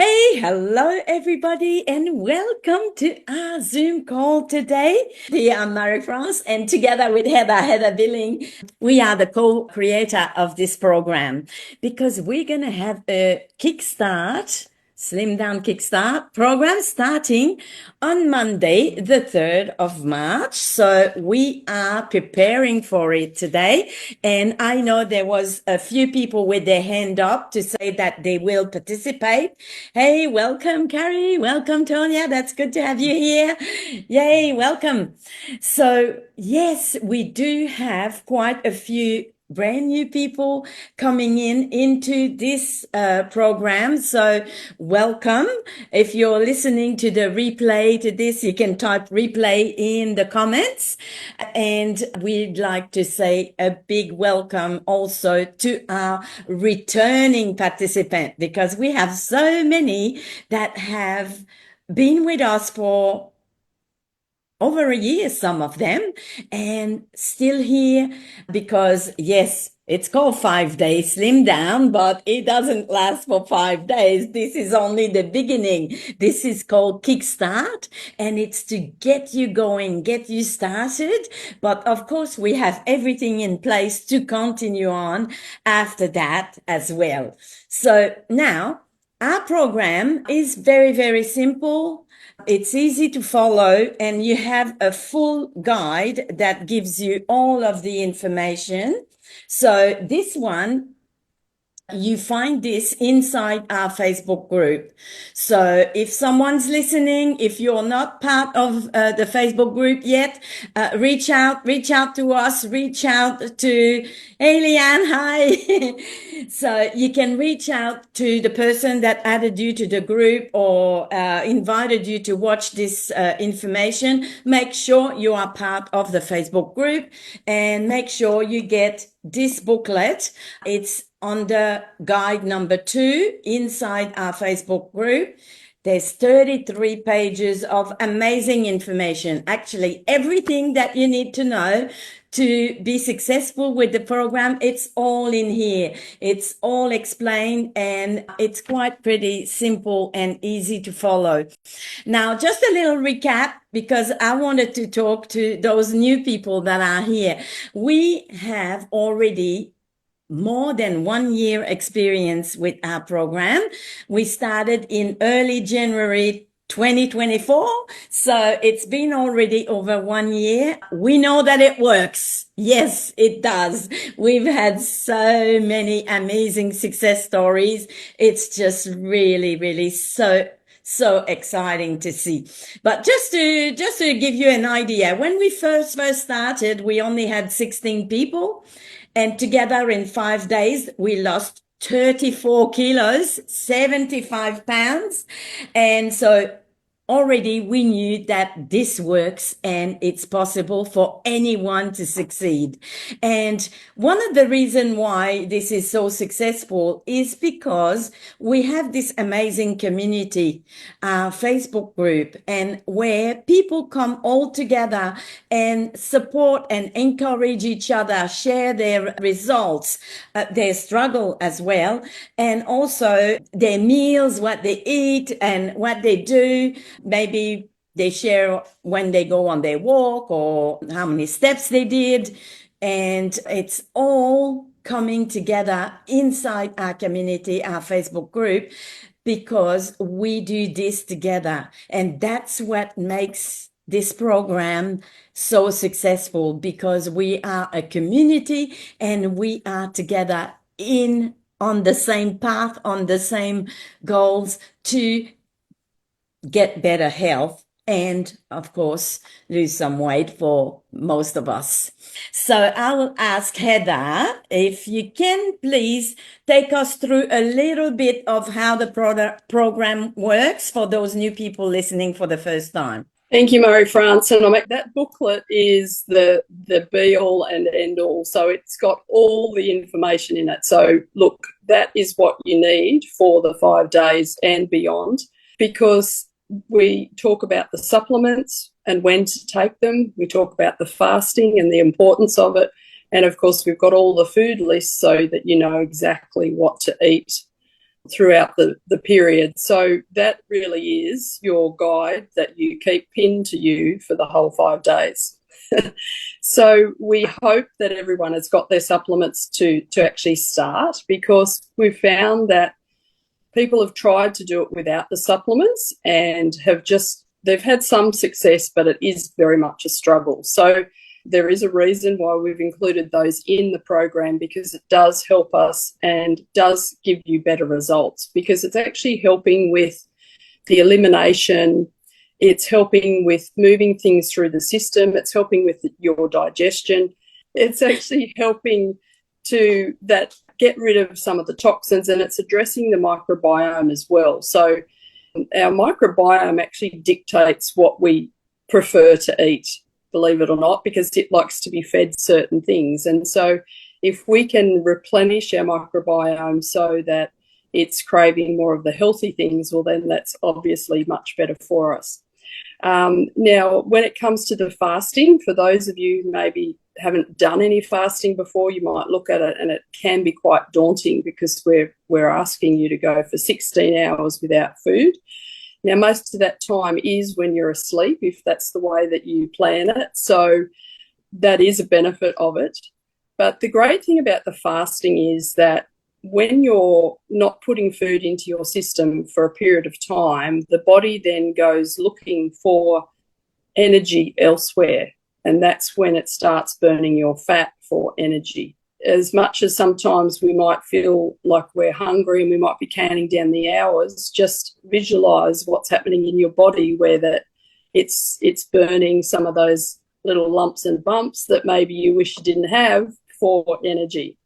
Hey, hello everybody, and welcome to our Zoom call today. Here I'm Marie-France, and together with Heather Billing, we are the co-creator of this program because we're going to have a kickstart, Slim Down Kickstart program starting on Monday, the 3rd of March. So we are preparing for it today. And I know there was a few people with their hand up to say that they will participate. Hey, welcome, Carrie. Welcome, Tonya. That's good to have you here. Yay, welcome. So yes, we do have quite a few brand new people coming into this program. So welcome. If you're listening to the replay to this, you can type replay in the comments. And we'd like to say a big welcome also to our returning participant, because we have so many that have been with us for over a year, some of them, and still here because, yes, it's called 5 days slim down, but it doesn't last for 5 days. This is only the beginning. This is called Kickstart, and it's to get you going, get you started. But of course, we have everything in place to continue on after that as well. So now our program is very, very simple. It's easy to follow, and you have a full guide that gives you all of the information. So this one, you find this inside our Facebook group. So if someone's listening, if you're not part of the Facebook group yet, reach out to us, reach out to Leanne, hi. So you can reach out to the person that added you to the group or invited you to watch this information. Make sure you are part of the Facebook group and make sure you get this booklet. It's under guide number 2 inside our Facebook group. There's 33 pages of amazing information. Actually, everything that you need to know to be successful with the program, it's all in here. It's all explained, and it's quite pretty simple and easy to follow. Now, just a little recap, because I wanted to talk to those new people that are here. We have already more than 1 year experience with our program. We started in early January 2024. So it's been already over 1 year. We know that it works. Yes, it does. We've had so many amazing success stories. It's just really, really so exciting to see. But just to give you an idea, when we first started, we only had 16 people. And together in 5 days, we lost 34 kilos, 75 pounds. And so already we knew that this works and it's possible for anyone to succeed. And one of the reasons why this is so successful is because we have this amazing community, Facebook group, and where people come all together and support and encourage each other, share their results, their struggle as well, and also their meals, what they eat and what they do. Maybe they share when they go on their walk or how many steps they did. And it's all coming together inside our community, our Facebook group, because we do this together. And that's what makes this program so successful, because we are a community and we are together on the same path, on the same goals to get better health and, of course, lose some weight for most of us. So I will ask Heather if you can please take us through a little bit of how the program works for those new people listening for the first time. Thank you, Marie-France. And that booklet is the be-all and end-all. So it's got all the information in it. So, look, that is what you need for the 5 days and beyond, because we talk about the supplements and when to take them. We talk about the fasting and the importance of it. And, of course, we've got all the food lists so that you know exactly what to eat. throughout the period. So that really is your guide that you keep pinned to you for the whole 5 days. So we hope that everyone has got their supplements to actually start, because we've found that people have tried to do it without the supplements and they've had some success, but it is very much a struggle. So there is a reason why we've included those in the program, because it does help us and does give you better results, because it's actually helping with the elimination. It's helping with moving things through the system. It's helping with your digestion. It's actually helping to get rid of some of the toxins, and it's addressing the microbiome as well. So our microbiome actually dictates what we prefer to eat, believe it or not, because it likes to be fed certain things. And so if we can replenish our microbiome so that it's craving more of the healthy things, well, then that's obviously much better for us. Now, when it comes to the fasting, for those of you who maybe haven't done any fasting before, you might look at it and it can be quite daunting, because we're asking you to go for 16 hours without food. Now, most of that time is when you're asleep, if that's the way that you plan it. So that is a benefit of it. But the great thing about the fasting is that when you're not putting food into your system for a period of time, the body then goes looking for energy elsewhere. And that's when it starts burning your fat for energy. As much as sometimes we might feel like we're hungry and we might be counting down the hours, just visualize what's happening in your body, where that it's burning some of those little lumps and bumps that maybe you wish you didn't have for energy.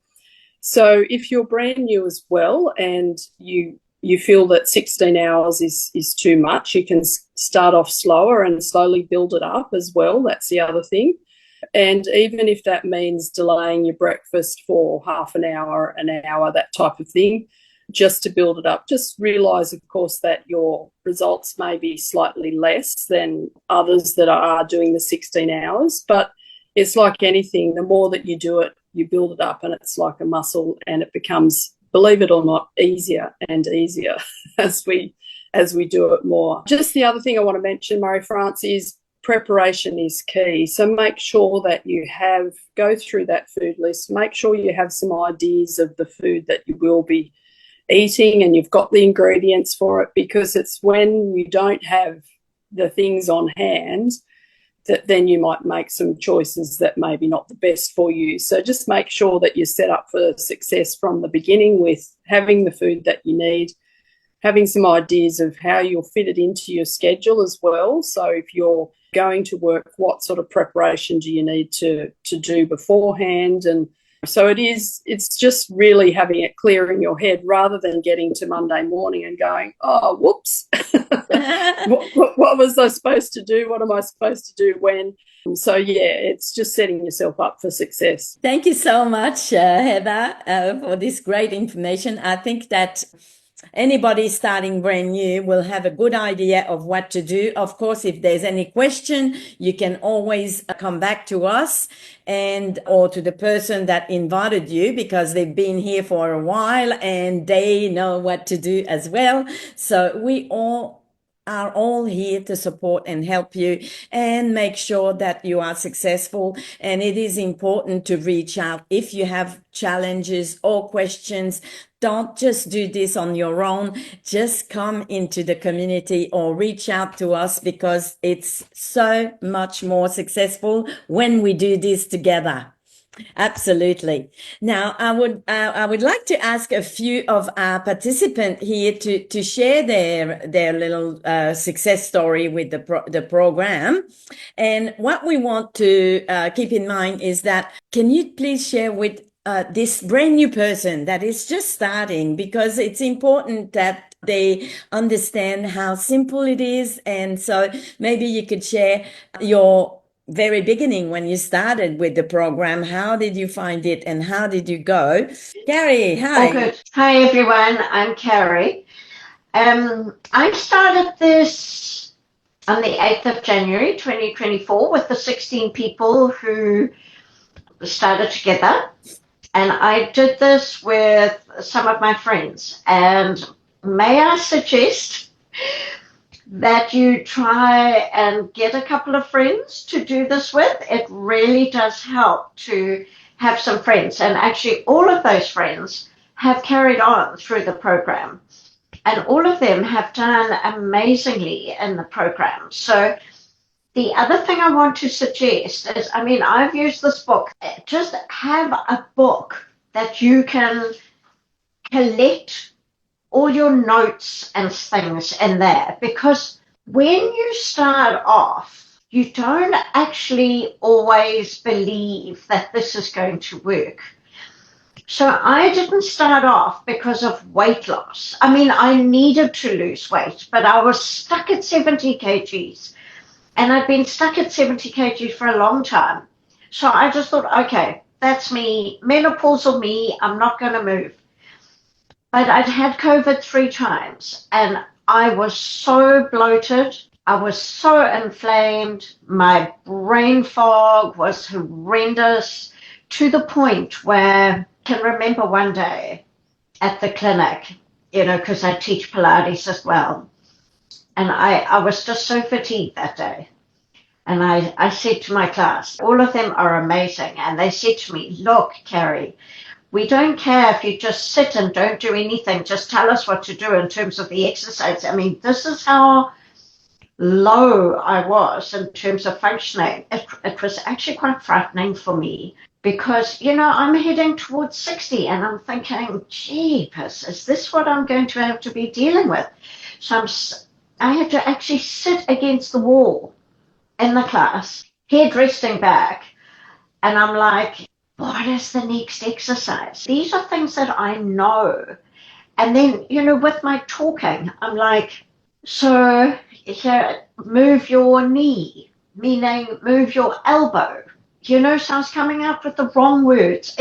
So if you're brand new as well and you feel that 16 hours is too much, you can start off slower and slowly build it up as well. That's the other thing. And even if that means delaying your breakfast for half an hour, that type of thing, just to build it up, just realise, of course, that your results may be slightly less than others that are doing the 16 hours. But it's like anything, the more that you do it, you build it up, and it's like a muscle, and it becomes, believe it or not, easier and easier as we do it more. Just the other thing I want to mention, Marie-France, is preparation is key. So make sure that you go through that food list, make sure you have some ideas of the food that you will be eating and you've got the ingredients for it, because it's when you don't have the things on hand that then you might make some choices that maybe not the best for you. So just make sure that you're set up for success from the beginning with having the food that you need, having some ideas of how you'll fit it into your schedule as well. So if you're going to work, what sort of preparation do you need to do beforehand? And so it's just really having it clear in your head, rather than getting to Monday morning and going, oh, whoops, what was I supposed to do? What am I supposed to do when? So, yeah, it's just setting yourself up for success. Thank you so much, Heather, for this great information. I think that anybody starting brand new will have a good idea of what to do. Of course, if there's any question, you can always come back to us or to the person that invited you, because they've been here for a while and they know what to do as well. So we are all here to support and help you and make sure that you are successful. And it is important to reach out if you have challenges or questions. Don't just do this on your own. Just come into the community or reach out to us, because it's so much more successful when we do this together. Absolutely. Now, I would like to ask a few of our participants here to share their little success story with the program. And what we want to keep in mind is that, can you please share with this brand new person that is just starting, because it's important that they understand how simple it is. And so maybe you could share your very beginning when you started with the program. How did you find it and how did you go? Carrie, hi. Oh, good. Hi, everyone. I'm Carrie. I started this on the 8th of January, 2024, with the 16 people who started together. And I did this with some of my friends. And may I suggest that you try and get a couple of friends to do this with? It really does help to have some friends. And actually, all of those friends have carried on through the program. And all of them have done amazingly in the program. So the other thing I want to suggest is, I mean, I've used this book. Just have a book that you can collect all your notes and things in there, because when you start off, you don't actually always believe that this is going to work. So I didn't start off because of weight loss. I mean, I needed to lose weight, but I was stuck at 70 kgs. And I'd been stuck at 70 kg for a long time. So I just thought, okay, that's me, menopausal me, I'm not going to move. But I'd had COVID 3 times, and I was so bloated. I was so inflamed. My brain fog was horrendous, to the point where I can remember one day at the clinic, you know, because I teach Pilates as well. And I was just so fatigued that day. And I said to my class, all of them are amazing. And they said to me, look, Carrie, we don't care if you just sit and don't do anything. Just tell us what to do in terms of the exercise. I mean, this is how low I was in terms of functioning. It was actually quite frightening for me, because, you know, I'm heading towards 60 and I'm thinking, jeepers, is this what I'm going to have to be dealing with? So I had to actually sit against the wall in the class, head resting back, and I'm like, what is the next exercise? These are things that I know. And then, you know, with my talking, I'm like, so here, move your knee, meaning move your elbow. You know, so I was coming out with the wrong words.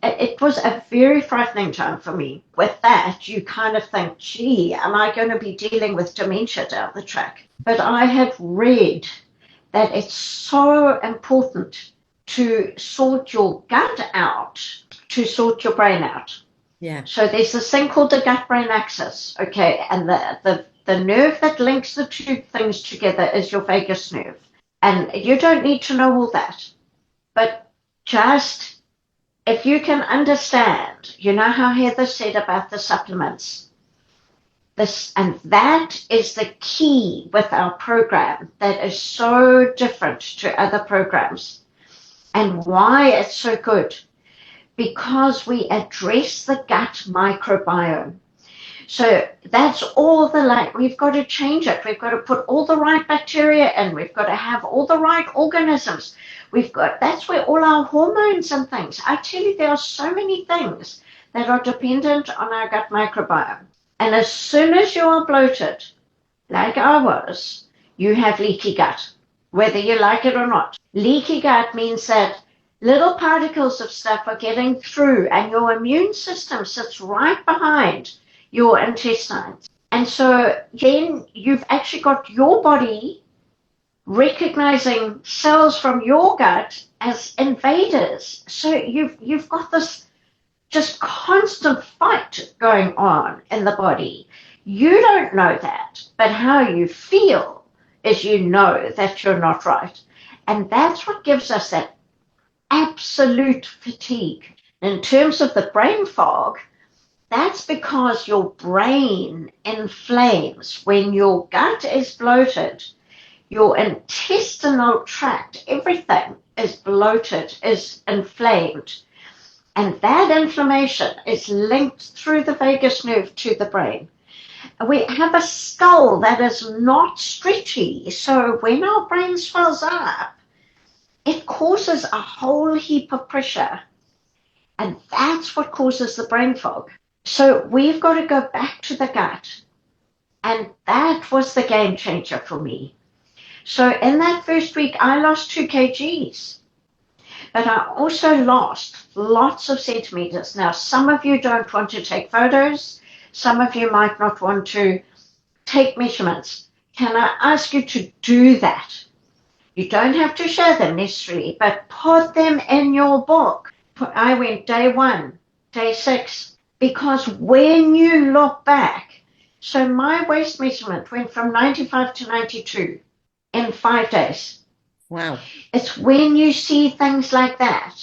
It was a very frightening time for me. With that, you kind of think, gee, am I going to be dealing with dementia down the track? But I had read that it's so important to sort your gut out, to sort your brain out. Yeah. So there's this thing called the gut-brain axis, okay? And the nerve that links the two things together is your vagus nerve. And you don't need to know all that. But just, if you can understand, you know how Heather said about the supplements, and that is the key with our program that is so different to other programs. And why it's so good, because we address the gut microbiome. So that's all we've got to change it. We've got to put all the right bacteria in. We've got to have all the right organisms. That's where all our hormones and things. I tell you, there are so many things that are dependent on our gut microbiome. And as soon as you are bloated, like I was, you have leaky gut, whether you like it or not. Leaky gut means that little particles of stuff are getting through, and your immune system sits right behind your intestines. And so then you've actually got your body recognizing cells from your gut as invaders. So you've got this just constant fight going on in the body. You don't know that, but how you feel is you know that you're not right. And that's what gives us that absolute fatigue. In terms of the brain fog, that's because your brain inflames. When your gut is bloated, your intestinal tract, everything is bloated, is inflamed. And that inflammation is linked through the vagus nerve to the brain. We have a skull that is not stretchy. So when our brain swells up, it causes a whole heap of pressure. And that's what causes the brain fog. So we've got to go back to the gut. And that was the game changer for me. So in that first week, I lost 2 kgs. But I also lost lots of centimeters. Now, some of you don't want to take photos. Some of you might not want to take measurements. Can I ask you to do that? You don't have to share them necessarily, but put them in your book. I went day 1, day 6, because when you look back, so my waist measurement went from 95 to 92 in 5 days. Wow. It's when you see things like that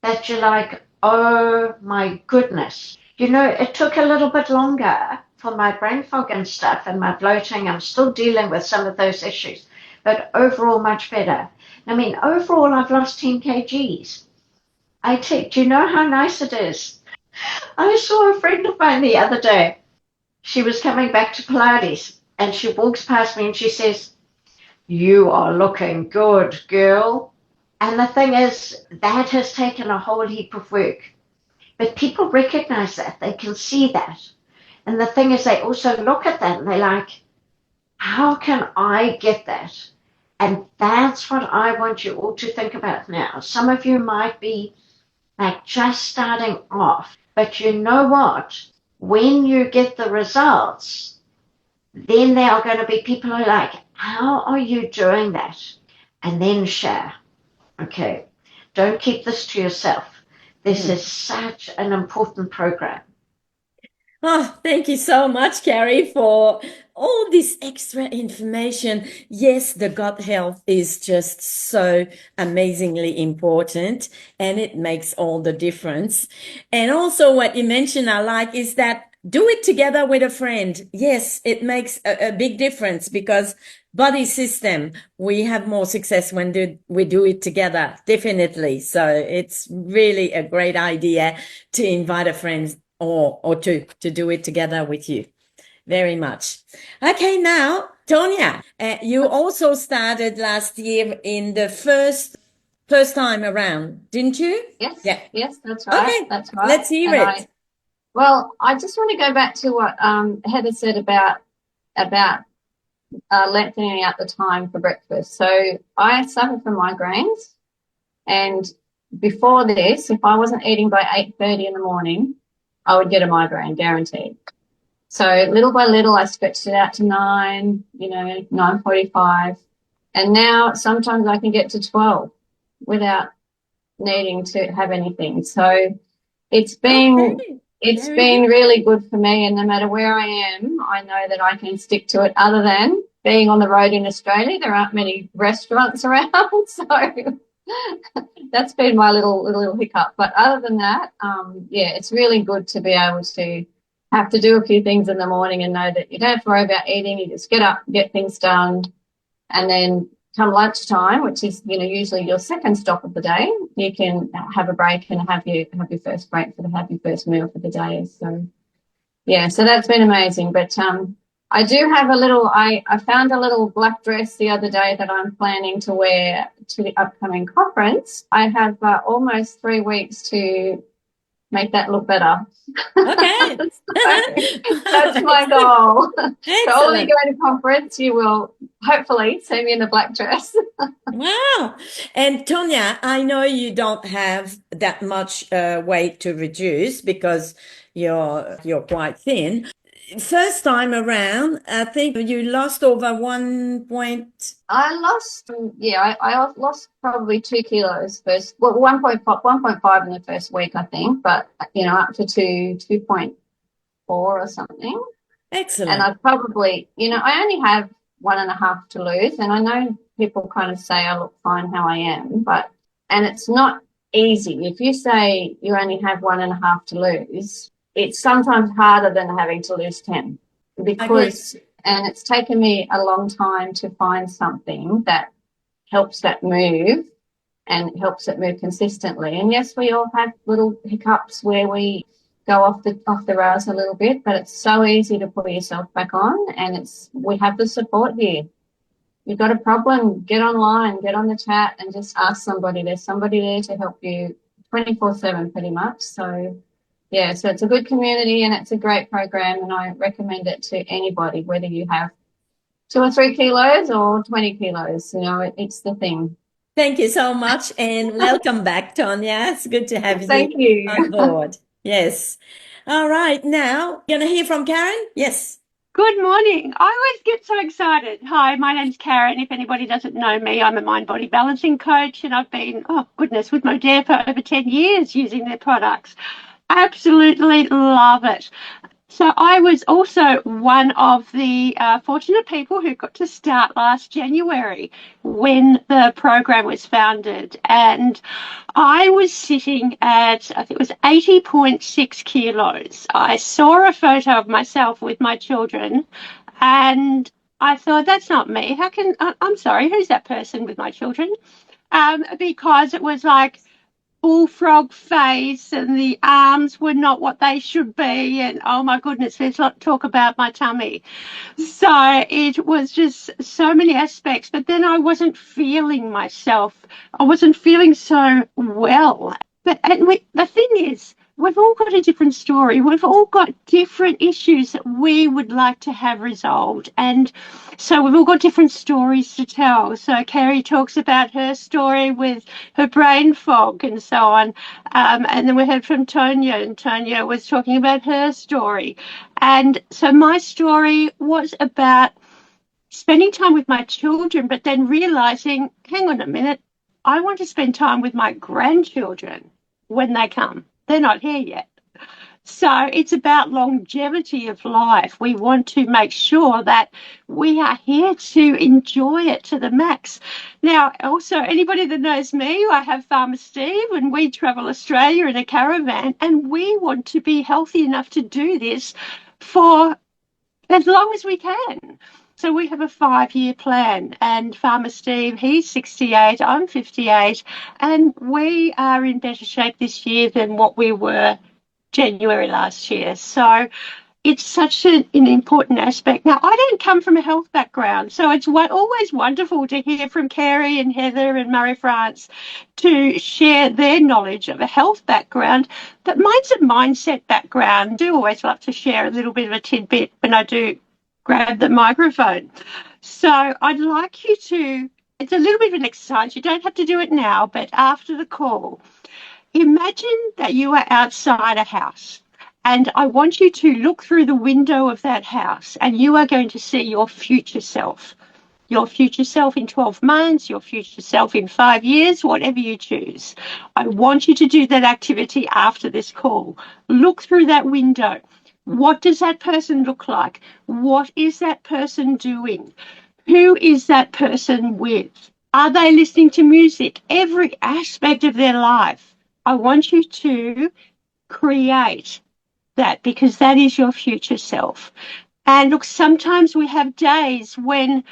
that you're like, oh my goodness. You know, it took a little bit longer for my brain fog and stuff and my bloating. I'm still dealing with some of those issues, but overall much better. I mean, overall I've lost 10 kgs. Do you know how nice it is? I saw a friend of mine the other day. She was coming back to Pilates and she walks past me and she says, "You are looking good, girl." And the thing is, that has taken a whole heap of work. But people recognize that. They can see that. And the thing is, they also look at that and they're like, how can I get that? And that's what I want you all to think about now. Some of you might be like just starting off, but you know what? When you get the results, then there are going to be people who are like, how are you doing that? And then share. Okay, don't keep this to yourself. This is such an important program. Oh, thank you so much, Carrie, for all this extra information. Yes, the gut health is just so amazingly important and it makes all the difference. And also what you mentioned I like is that do it together with a friend. Yes, it makes a big difference because body system, we have more success when we do it together, definitely. So it's really a great idea to invite a friend or to do it together with you. Very much. Okay, now, Tonya, you also started last year in the first time around, didn't you? Yes, Yeah. yes, that's right. Okay, That's right. let's hear And it. I just want to go back to what Heather said about lengthening out the time for breakfast. So I suffer from migraines, and before this, if I wasn't eating by 8:30 in the morning, I would get a migraine, guaranteed. So little by little, I stretched it out to 9, 9:45, and now sometimes I can get to 12 without needing to have anything. So it's been really good for me, and no matter where I am, I know that I can stick to it. Other than being on the road in Australia, there aren't many restaurants around, so that's been my little hiccup. But other than that, it's really good to be able to have to do a few things in the morning and know that you don't have to worry about eating. You just get up, get things done, and then come lunchtime, which is usually your second stop of the day, you can have a break and have your first break have your first meal for the day. So so that's been amazing. But I do have I found a little black dress the other day that I'm planning to wear to the upcoming conference. I have almost 3 weeks to make that look better. Okay. That's my goal. Excellent. So all you go to conference, you will hopefully see me in a black dress. Wow. And Tonya, I know you don't have that much weight to reduce because you're quite thin. First time around, I think you lost over 1 point. I lost, I lost probably 2 kilos first. Well, 1.5 in the first week, I think, but up to 2.4 or something. Excellent. And I probably, I only have 1.5 to lose, and I know people kind of say I look fine how I am, and it's not easy. If you say you only have 1.5 to lose, it's sometimes harder than having to lose 10 because, and it's taken me a long time to find something that helps that move and helps it move consistently. And yes, we all have little hiccups where we go off the rails a little bit, but it's so easy to put yourself back on, and we have the support here. You've got a problem, get online, get on the chat and just ask somebody. There's somebody there to help you 24/7 pretty much. So so it's a good community and it's a great program, and I recommend it to anybody, whether you have 2 or 3 kilos or 20 kilos, it's the thing. Thank you so much, and welcome back, Tonya. It's good to have Thank you on board. Yes. All right. Now, gonna hear from Karen? Yes. Good morning. I always get so excited. Hi, my name's Karen. If anybody doesn't know me, I'm a mind-body balancing coach, and I've been, oh goodness, with Modere for over 10 years using their products. Absolutely love it. So I was also one of the fortunate people who got to start last January when the program was founded. And I was sitting at, I think it was 80.6 kilos. I saw a photo of myself with my children and I thought, that's not me. I'm sorry, who's that person with my children? Because it was like bullfrog face and the arms were not what they should be. And oh my goodness, let's not talk about my tummy. So it was just so many aspects, but then I wasn't feeling myself. I wasn't feeling so well. The thing is, we've all got a different story. We've all got different issues that we would like to have resolved. And so we've all got different stories to tell. So Kerry talks about her story with her brain fog and so on. And then we heard from Tonya, and Tonya was talking about her story. And so my story was about spending time with my children, but then realizing, hang on a minute, I want to spend time with my grandchildren when they come. They're not here yet. So it's about longevity of life. We want to make sure that we are here to enjoy it to the max. Now, also, anybody that knows me, I have Farmer Steve and we travel Australia in a caravan, and we want to be healthy enough to do this for as long as we can. So we have a 5-year plan, and Farmer Steve, he's 68, I'm 58, and we are in better shape this year than what we were January last year. So it's such an important aspect. Now, I don't come from a health background, so it's always wonderful to hear from Kerry and Heather and Marie-France to share their knowledge of a health background, but mine's a mindset background. I do always love to share a little bit of a tidbit when I do grab the microphone. So I'd like you to, it's a little bit of an exercise. You don't have to do it now, but after the call, imagine that you are outside a house. And I want you to look through the window of that house, and you are going to see your future self. Your future self in 12 months, your future self in 5 years, whatever you choose. I want you to do that activity after this call. Look through that window. What does that person look like? What is that person doing? Who is that person with? Are they listening to music? Every aspect of their life. I want you to create that, because that is your future self. And look, sometimes we have days when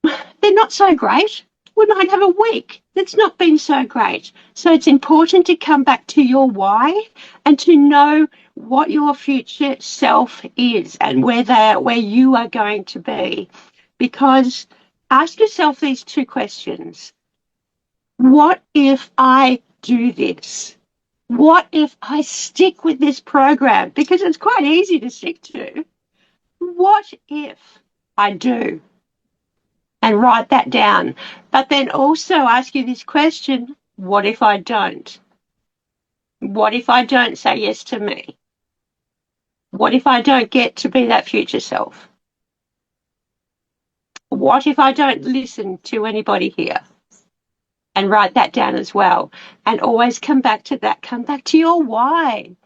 they're not so great. We might have a week that's not been so great. So it's important to come back to your why and to know what your future self is and where you are going to be. Because ask yourself these 2 questions. What if I do this? What if I stick with this program? Because it's quite easy to stick to. What if I do? And write that down. But then also ask you this question, what if I don't? What if I don't say yes to me? What if I don't get to be that future self? What if I don't listen to anybody here? And write that down as well. And always come back to that. Come back to your why.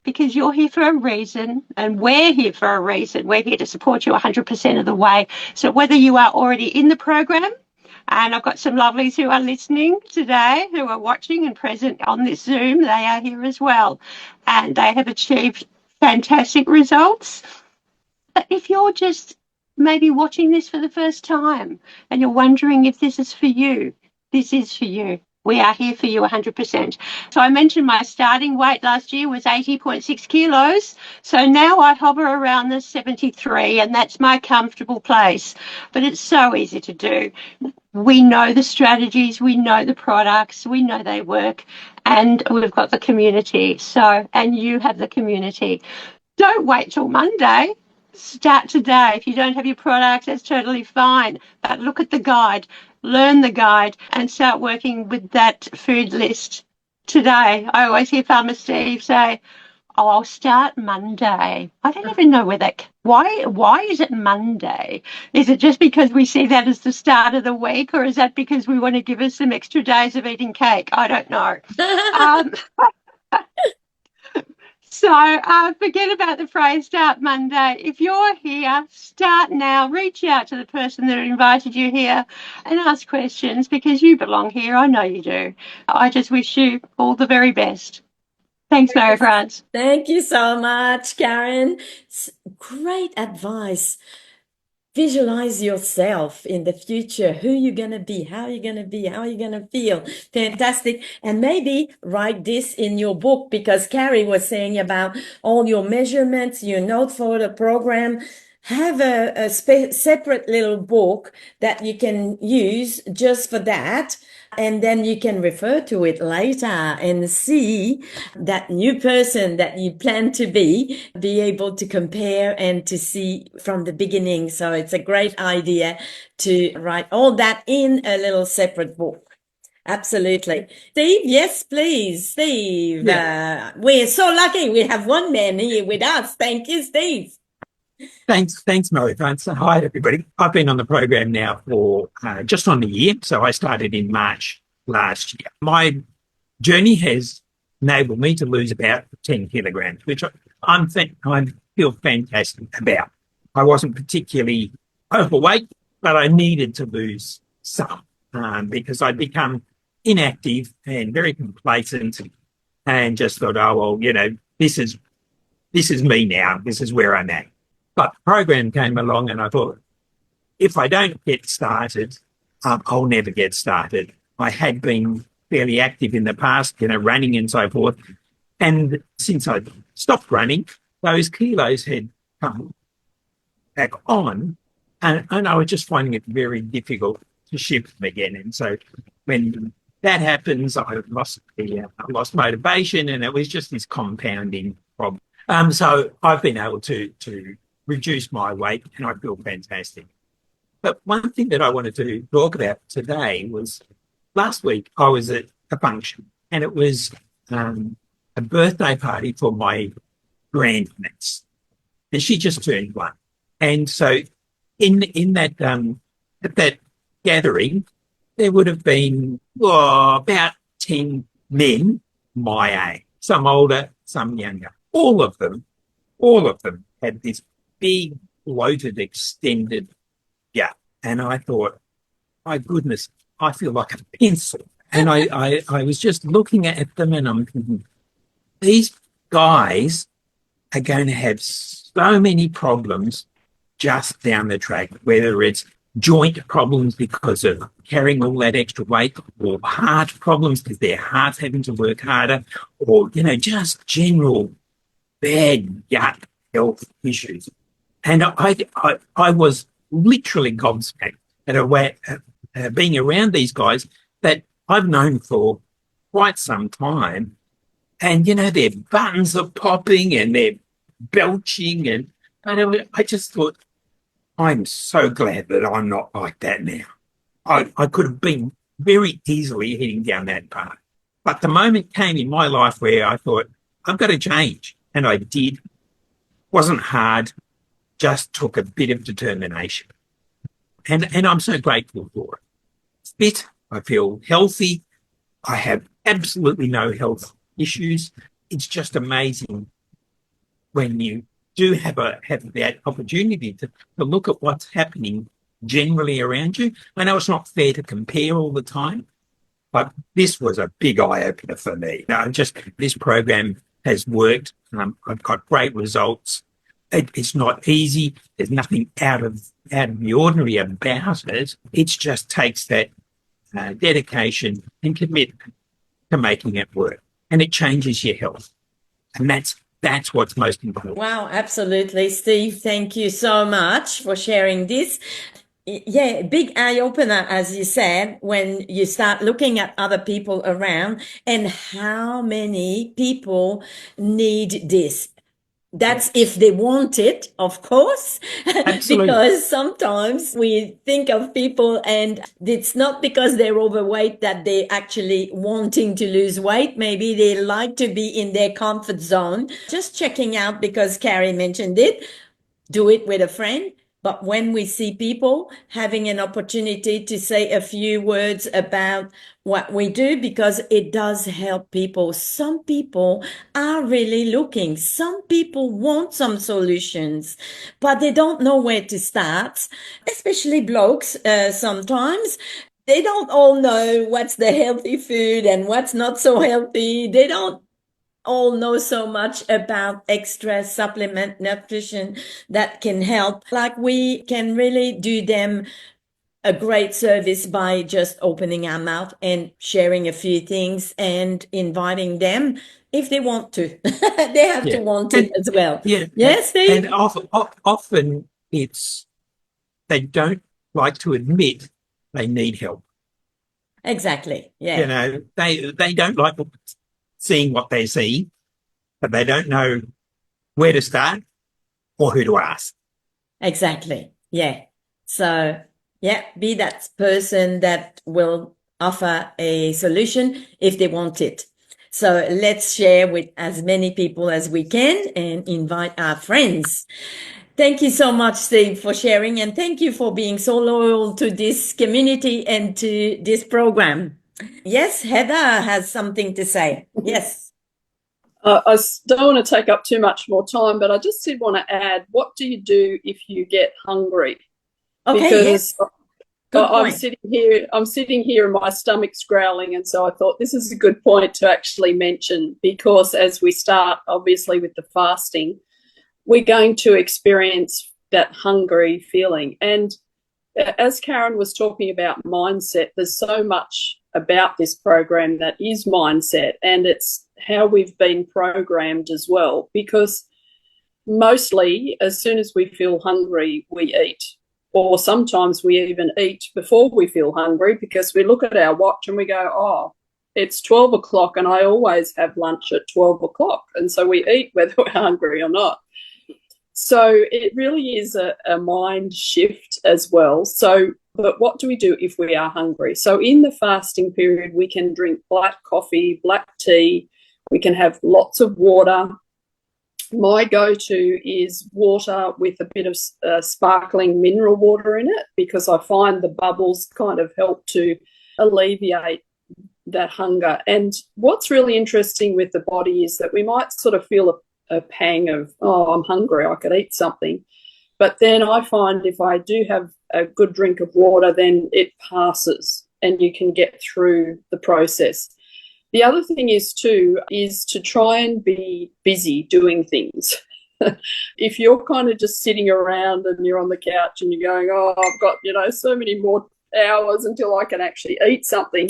Because you're here for a reason, and we're here for a reason. We're here to support you 100% of the way. So whether you are already in the program, and I've got some lovelies who are listening today, who are watching and present on this Zoom, they are here as well. And they have achieved fantastic results. But if you're just maybe watching this for the first time and you're wondering if this is for you, this is for you. We are here for you 100%. So I mentioned my starting weight last year was 80.6 kilos. So now I hover around the 73, and that's my comfortable place. But it's so easy to do. We know the strategies, we know the products, we know they work, and we've got the community. So, and you have the community. Don't wait till Monday. Start today. If you don't have your product, that's totally fine. But look at the guide, learn the guide, and start working with that food list today. I always hear Farmer Steve say, Oh, I'll start Monday. I don't even know where that. Why is it Monday? Is it just because we see that as the start of the week, or is that because we want to give us some extra days of eating cake? I don't know. So forget about the phrase start Monday. If you're here, start now. Reach out to the person that invited you here and ask questions because you belong here. I know you do. I just wish you all the very best. Thanks, Mary France. Thank you so much, Karen. Great advice. Visualize yourself in the future, who you're going to be, how you're going to be, how you're going to feel. Fantastic. And maybe write this in your book because Carrie was saying about all your measurements, your notes for the program. Have a separate little book that you can use just for that. And then you can refer to it later and see that new person that you plan to be able to compare and to see from the beginning. So it's a great idea to write all that in a little separate book. Absolutely. Steve, yes, please. Steve, we're so lucky we have one man here with us. Thank you, Steve. Thanks, Mary France. Hi, everybody. I've been on the program now for just on a year. So I started in March last year. My journey has enabled me to lose about 10 kilograms, which I feel fantastic about. I wasn't particularly overweight, but I needed to lose some because I'd become inactive and very complacent and just thought, oh, well, you know, this is me now. This is where I'm at. But the program came along and I thought, if I don't get started, I'll never get started. I had been fairly active in the past, you know, running and so forth. And since I stopped running, those kilos had come back on and I was just finding it very difficult to shift them again. And so when that happens, I lost motivation and it was just this compounding problem. So I've been able to reduce my weight and I feel fantastic. But one thing that I wanted to talk about today was last week I was at a function and it was a birthday party for my grandniece and she just turned 1. And so in that at that gathering, there would have been about 10 men my age, some older, some younger. All of them had this big, bloated, extended gut. And I thought, my goodness, I feel like a pencil. And I was just looking at them and I'm thinking, these guys are going to have so many problems just down the track, whether it's joint problems because of carrying all that extra weight or heart problems because their heart's having to work harder or, you know, just general bad gut health issues. And I was literally gobsmacked at being around these guys that I've known for quite some time. And, you know, their buttons are popping and they're belching. And I just thought, I'm so glad that I'm not like that now. I could have been very easily heading down that path. But the moment came in my life where I thought, I've got to change. And I did. Wasn't hard, just took a bit of determination. And I'm so grateful for it. Fit, I feel healthy. I have absolutely no health issues. It's just amazing when you do have that opportunity to look at what's happening generally around you. I know it's not fair to compare all the time, but this was a big eye-opener for me. This program has worked. I've got great results. It's not easy. There's nothing out of the ordinary about it. It just takes that dedication and commitment to making it work. And it changes your health. And that's what's most important. Wow, absolutely. Steve, thank you so much for sharing this. Yeah, big eye opener, as you said, when you start looking at other people around and how many people need this. That's if they want it, of course, Absolutely. because sometimes we think of people and it's not because they're overweight that they actually wanting to lose weight. Maybe they like to be in their comfort zone. Just checking out, because Carrie mentioned it, do it with a friend. But when we see people having an opportunity to say a few words about what we do, because it does help people. Some people are really looking. Some people want some solutions, but they don't know where to start, especially blokes sometimes. They don't all know what's the healthy food and what's not so healthy. They don't all know so much about extra supplement nutrition that can help. Like, we can really do them a great service by just opening our mouth and sharing a few things and inviting them if they want to. They have to want it as well. Yeah. Yes, Steve? And often it's they don't like to admit they need help. Exactly. Yeah. You know, they don't like seeing what they see, but they don't know where to start or who to ask. Exactly. Yeah. So, yeah, be that person that will offer a solution if they want it. So let's share with as many people as we can and invite our friends. Thank you so much, Steve, for sharing, and thank you for being so loyal to this community and to this program. Yes, Heather has something to say. Yes. I don't want to take up too much more time, but I just did want to add, what do you do if you get hungry? Okay. Because yes. Good I'm point. sitting here and my stomach's growling, and so I thought this is a good point to actually mention, because as we start, obviously, with the fasting, we're going to experience that hungry feeling. And as Karen was talking about mindset, there's so much about this program that is mindset, and it's how we've been programmed as well, because mostly as soon as we feel hungry, we eat. Or sometimes we even eat before we feel hungry, because we look at our watch and we go, oh, it's 12 o'clock and I always have lunch at 12 o'clock. And so we eat whether we're hungry or not. So it really is a mind shift as well. So, but what do we do if we are hungry? So in the fasting period, we can drink black coffee, black tea, we can have lots of water. My go-to is water with a bit of sparkling mineral water in it, because I find the bubbles kind of help to alleviate that hunger. And what's really interesting with the body is that we might sort of feel a pang of, oh, I'm hungry, I could eat something. But then I find if I do have a good drink of water, then it passes and you can get through the process. The other thing is to try and be busy doing things. If you're kind of just sitting around and you're on the couch and you're going, oh, I've got, so many more hours until I can actually eat something,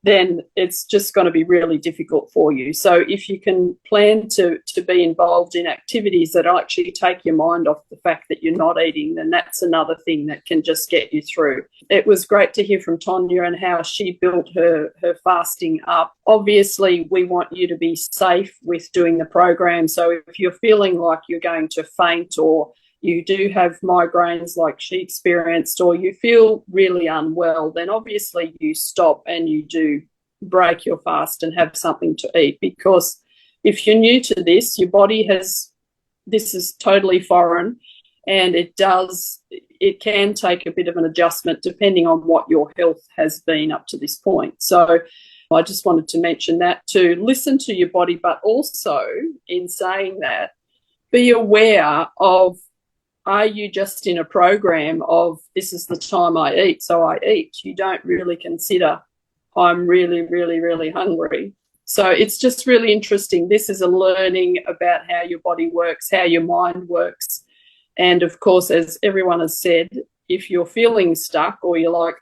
then it's just going to be really difficult for you. So if you can plan to be involved in activities that actually take your mind off the fact that you're not eating, then that's another thing that can just get you through. It was great to hear from Tonya and how she built her fasting up. Obviously, we want you to be safe with doing the program. So if you're feeling like you're going to faint, or you do have migraines like she experienced, or you feel really unwell, then obviously you stop and you do break your fast and have something to eat. Because if you're new to this, your body this is totally foreign, and it can take a bit of an adjustment depending on what your health has been up to this point. So I just wanted to mention that, to listen to your body, but also in saying that, be aware of, are you just in a program of this is the time I eat, so I eat? You don't really consider, I'm really, really, really hungry. So it's just really interesting. This is a learning about how your body works, how your mind works. And, of course, as everyone has said, if you're feeling stuck or you're like,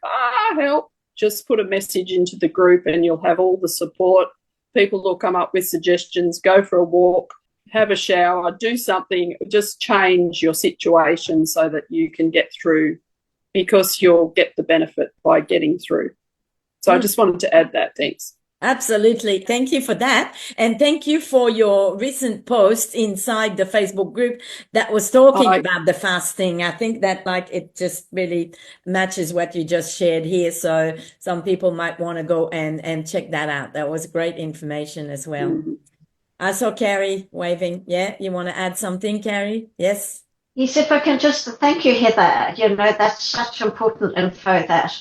help, just put a message into the group and you'll have all the support. People will come up with suggestions, go for a walk, have a shower, do something, just change your situation so that you can get through, because you'll get the benefit by getting through. So I just wanted to add that. Thanks. Absolutely. Thank you for that. And thank you for your recent post inside the Facebook group that was talking about the fasting. I think that like it just really matches what you just shared here. So some people might want to go and check that out. That was great information as well. I saw Carrie waving. Yeah, you want to add something, Carrie? Yes. Yes, if I can just thank you, Heather. You know, that's such important info that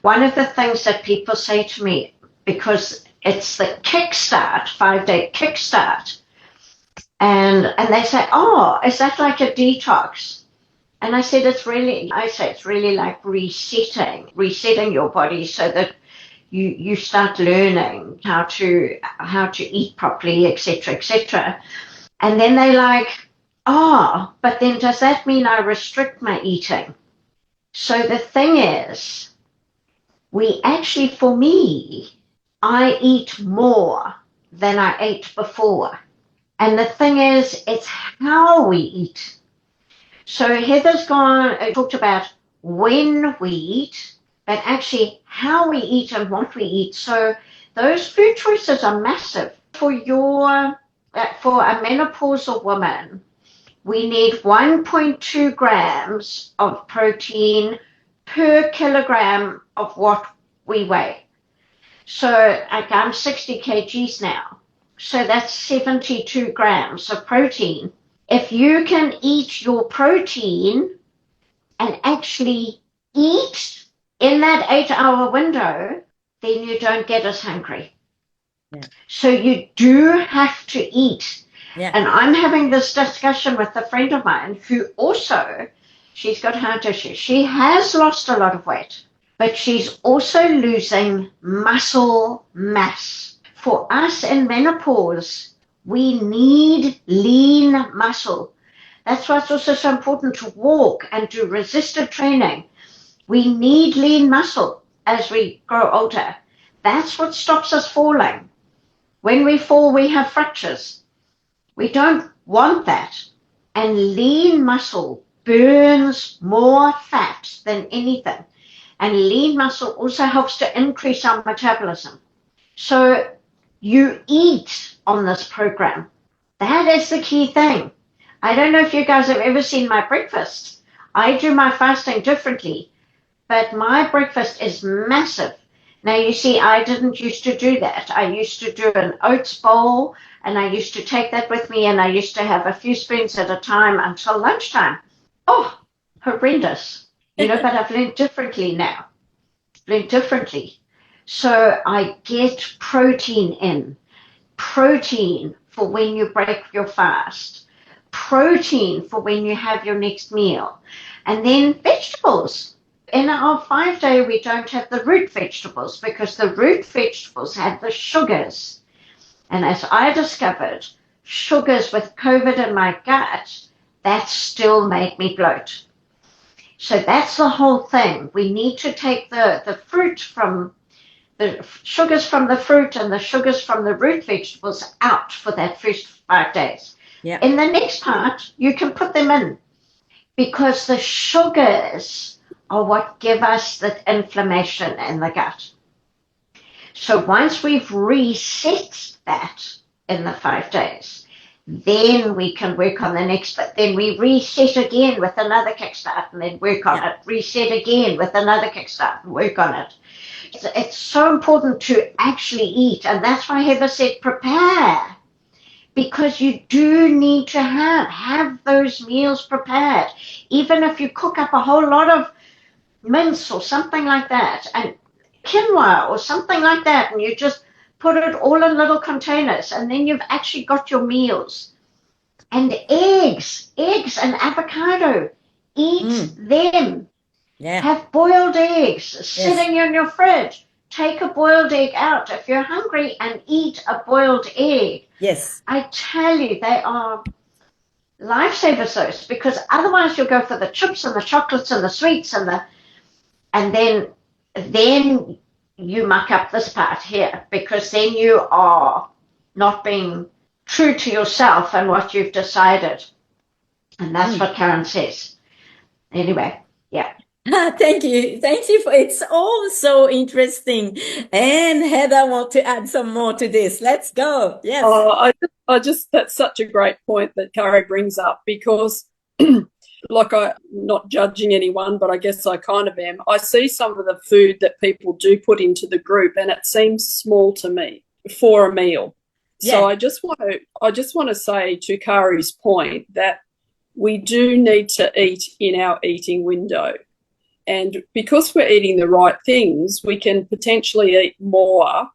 one of the things that people say to me, because it's the kickstart, 5-day kickstart, and they say, oh, is that like a detox? And I said, it's really like resetting your body so that you start learning how to eat properly, etc., etc. And then they like, oh, but then does that mean I restrict my eating? So the thing is, for me, I eat more than I ate before. And the thing is, it's how we eat. So Heather's talked about when we eat, but actually how we eat and what we eat. So those food choices are massive. For a menopausal woman, we need 1.2 grams of protein per kilogram of what we weigh. So like I'm 60 kgs now. So that's 72 grams of protein. If you can eat your protein and actually eat in that 8-hour window, then you don't get as hungry. Yeah. So you do have to eat. Yeah. And I'm having this discussion with a friend of mine who also, she's got heart issues. She has lost a lot of weight, but she's also losing muscle mass. For us in menopause, we need lean muscle. That's why it's also so important to walk and do resisted training. We need lean muscle as we grow older. That's what stops us falling. When we fall, we have fractures. We don't want that. And lean muscle burns more fat than anything. And lean muscle also helps to increase our metabolism. So you eat on this program. That is the key thing. I don't know if you guys have ever seen my breakfast. I do my fasting differently, but my breakfast is massive. Now, you see, I didn't used to do that. I used to do an oats bowl, and I used to take that with me, and I used to have a few spoons at a time until lunchtime. Oh, horrendous. But I've learned differently now. So I get protein in. Protein for when you break your fast. Protein for when you have your next meal. And then vegetables. In our 5-day, we don't have the root vegetables because the root vegetables have the sugars. And as I discovered, sugars with COVID in my gut, that still made me bloat. So that's the whole thing. We need to take the fruit from the sugars from the fruit and the sugars from the root vegetables out for that first 5 days. Yep. In the next part, you can put them in because the sugars are what give us the inflammation in the gut. So once we've reset that in the 5 days, then we can work on the next bit. Then we reset again with another kickstart and then work on it. Reset again with another kickstart and work on it. It's so important to actually eat. And that's why Heather said prepare. Because you do need to have those meals prepared. Even if you cook up a whole lot of mince or something like that, and quinoa or something like that, and you just put it all in little containers, and then you've actually got your meals. And eggs and avocado, eat them. Yeah. Have boiled eggs sitting in your fridge. Take a boiled egg out if you're hungry and eat a boiled egg. Yes. I tell you, they are lifesavers, those, because otherwise you'll go for the chips and the chocolates and the sweets and then you muck up this part here, because then you are not being true to yourself and what you've decided. And that's what Karen says. Anyway, yeah. Thank you. Thank you for it's all so interesting. And Heather want to add some more to this. Let's go. Yes. I just that's such a great point that Carrie brings up because, like, I'm not judging anyone, but I guess I kind of am. I see some of the food that people do put into the group, and it seems small to me for a meal. So Yeah. I just want to say to Kari's point that we do need to eat in our eating window. And because we're eating the right things, we can potentially eat more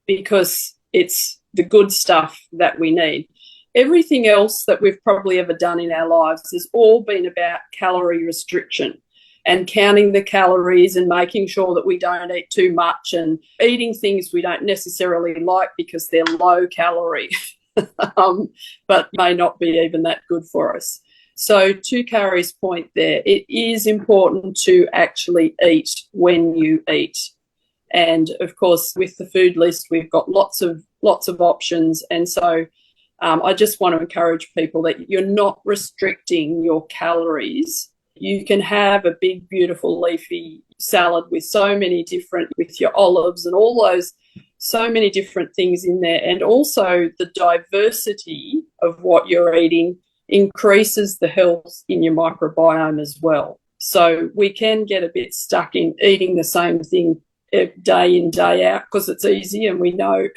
because it's the good stuff that we need. Everything else that we've probably ever done in our lives has all been about calorie restriction and counting the calories and making sure that we don't eat too much and eating things we don't necessarily like because they're low calorie, but may not be even that good for us. So to Carrie's point there, it is important to actually eat when you eat. And of course, with the food list, we've got lots of options. And so I just want to encourage people that you're not restricting your calories. You can have a big, beautiful leafy salad with so many different, with your olives and all those, so many different things in there. And also the diversity of what you're eating increases the health in your microbiome as well. So we can get a bit stuck in eating the same thing day in, day out because it's easy and we know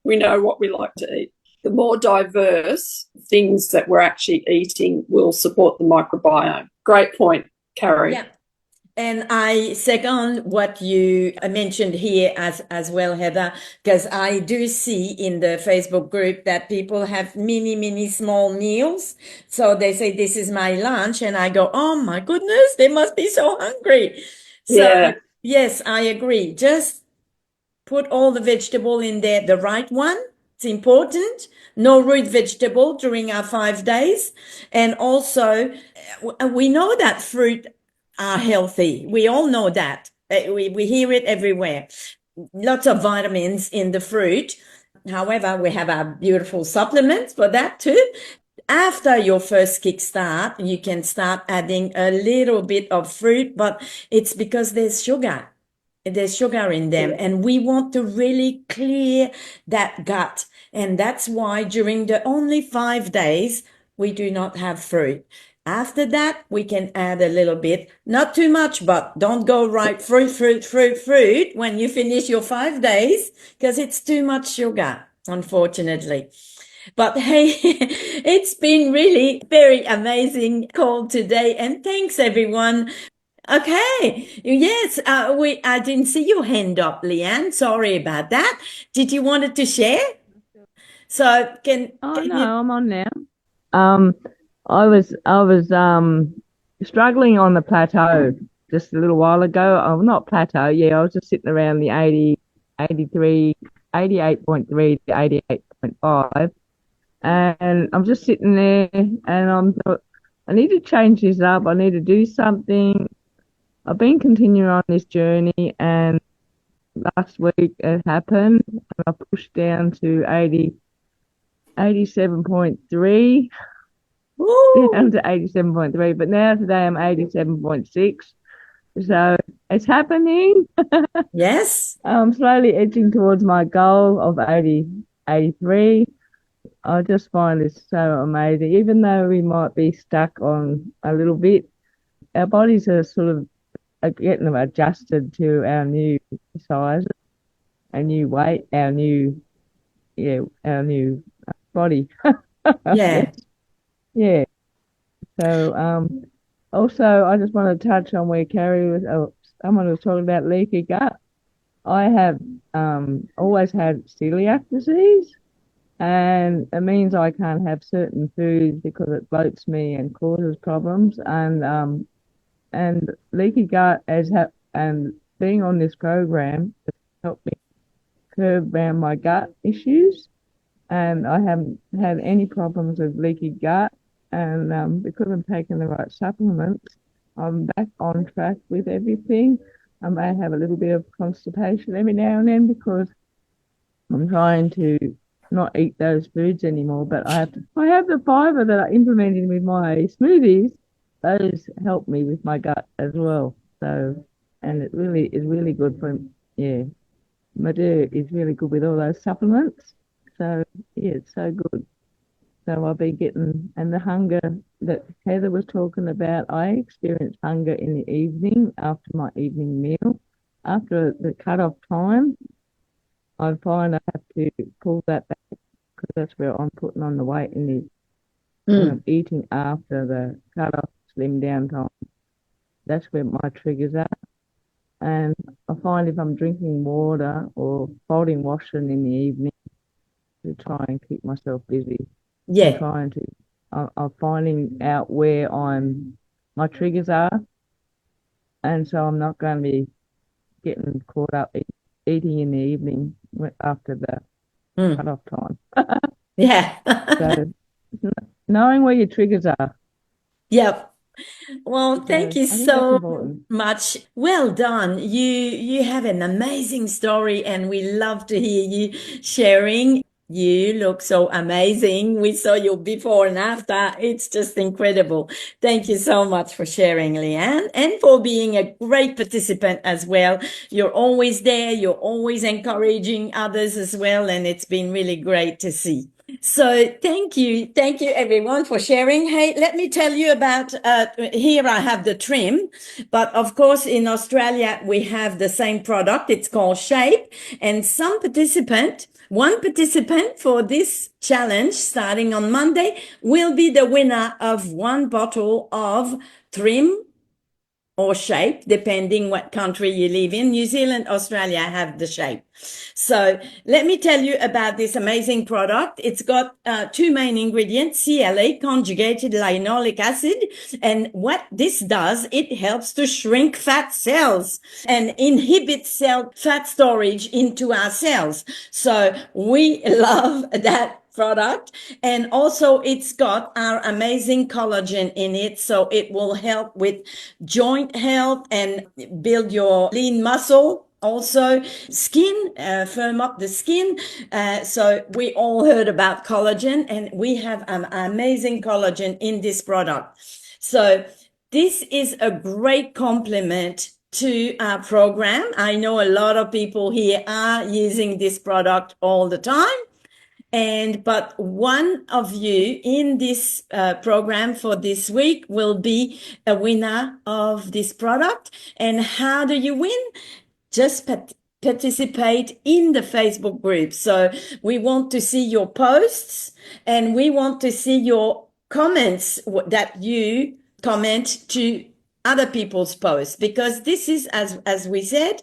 we know what we like to eat. The more diverse things that we're actually eating will support the microbiome. Great point, Carrie. Yeah. And I second what you mentioned here as well, Heather, because I do see in the Facebook group that people have mini small meals. So they say, this is my lunch. And I go, oh my goodness, they must be so hungry. So Yeah. yes, I agree. Just put all the vegetable in there, the right one. It's important. No root vegetable during our 5 days. And also, we know that fruit are healthy. We all know that. We hear it everywhere. Lots of vitamins in the fruit. However, we have our beautiful supplements for that too. After your first kickstart, you can start adding a little bit of fruit, but it's because there's sugar. There's sugar in them, and we want to really clear that gut. And that's why during the only 5 days, we do not have fruit. After that, we can add a little bit, not too much, but don't go right fruit when you finish your 5 days, because it's too much sugar, unfortunately. But hey, it's been really very amazing call today. And thanks everyone. Okay. Yes. I didn't see your hand up, Leanne. Sorry about that. Did you wanted to share? So can you? No, I'm on now. I was struggling on the plateau just a little while ago. Oh, not plateau. Yeah, I was just sitting around the 83, 88.3 to 88.5. And I'm just sitting there and I need to change this up. I need to do something. I've been continuing on this journey, and last week it happened, and I pushed down to 87.3, down to 87.3, but now today I'm 87.6. So it's happening. Yes. I'm slowly edging towards my goal of 83. I just find this so amazing. Even though we might be stuck on a little bit, our bodies are sort of getting them adjusted to our new size, our new weight, our new body. Yeah. Yeah. So also I just want to touch on where Carrie was. Someone was talking about leaky gut. I have always had celiac disease, and it means I can't have certain foods because it bloats me and causes problems. And leaky gut and being on this program has helped me curb around my gut issues, and I haven't had any problems with leaky gut. And because I'm taking the right supplements, I'm back on track with everything. I may have a little bit of constipation every now and then because I'm trying to not eat those foods anymore. But I have the fibre that I implemented with my smoothies those help me with my gut as well. So, and it really is really good for, yeah, Madhu is really good with all those supplements. So, yeah, it's so good. So I'll be getting, and the hunger that Heather was talking about, I experience hunger in the evening after my evening meal. After the cut-off time, I find I have to pull that back because that's where I'm putting on the weight in the when I'm eating after the cut-off slim down time. That's where my triggers are. And I find if I'm drinking water or folding washing in the evening to try and keep myself busy. I'm Yeah. trying to, I'm finding out where my triggers are. And so I'm not going to be getting caught up eating in the evening after the cut-off time. Yeah. So knowing where your triggers are. Yep. Well, thank you I think that's so important. much. Well done. You have an amazing story, and we love to hear you sharing. You look so amazing. We saw you before and after. It's just incredible. Thank you so much for sharing, Leanne, and for being a great participant as well. You're always there. You're always encouraging others as well, and it's been really great to see. So thank you everyone for sharing. Hey, let me tell you about, here I have the trim, but of course in Australia we have the same product. It's called Shape, and one participant for this challenge starting on Monday will be the winner of one bottle of trim or Shape, depending what country you live in. New Zealand, Australia have the Shape. So let me tell you about this amazing product. It's got two main ingredients, CLA, conjugated linoleic acid. And what this does, it helps to shrink fat cells and inhibit cell fat storage into our cells. So we love that product. And also it's got our amazing collagen in it. So it will help with joint health and build your lean muscle. Also skin, firm up the skin. So we all heard about collagen, and we have an amazing collagen in this product. So this is a great complement to our program. I know a lot of people here are using this product all the time. But one of you in this program for this week will be a winner of this product. And how do you win? Just participate in the Facebook group. So we want to see your posts, and we want to see your comments that you comment to other people's posts, because this is, as we said,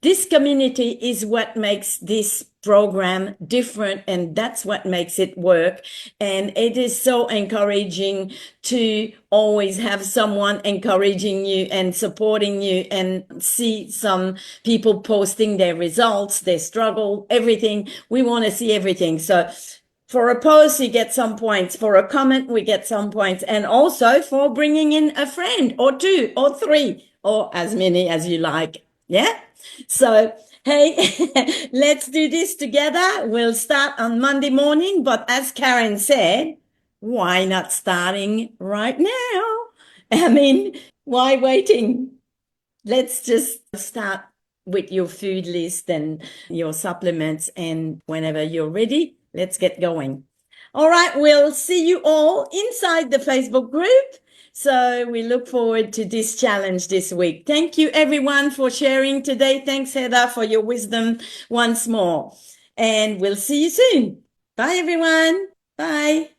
this community is what makes this program different, and that's what makes it work. And it is so encouraging to always have someone encouraging you and supporting you, and see some people posting their results, their struggle, everything. We want to see everything. So for a post, you get some points. For a comment, we get some points. And also for bringing in a friend or two or three or as many as you like. Yeah. So, hey, let's do this together. We'll start on Monday morning. But as Karen said, why not starting right now? I mean, why waiting? Let's just start with your food list and your supplements. And whenever you're ready, let's get going. All right. We'll see you all inside the Facebook group. So we look forward to this challenge this week. Thank you, everyone, for sharing today. Thanks, Heather, for your wisdom once more. And we'll see you soon. Bye, everyone. Bye.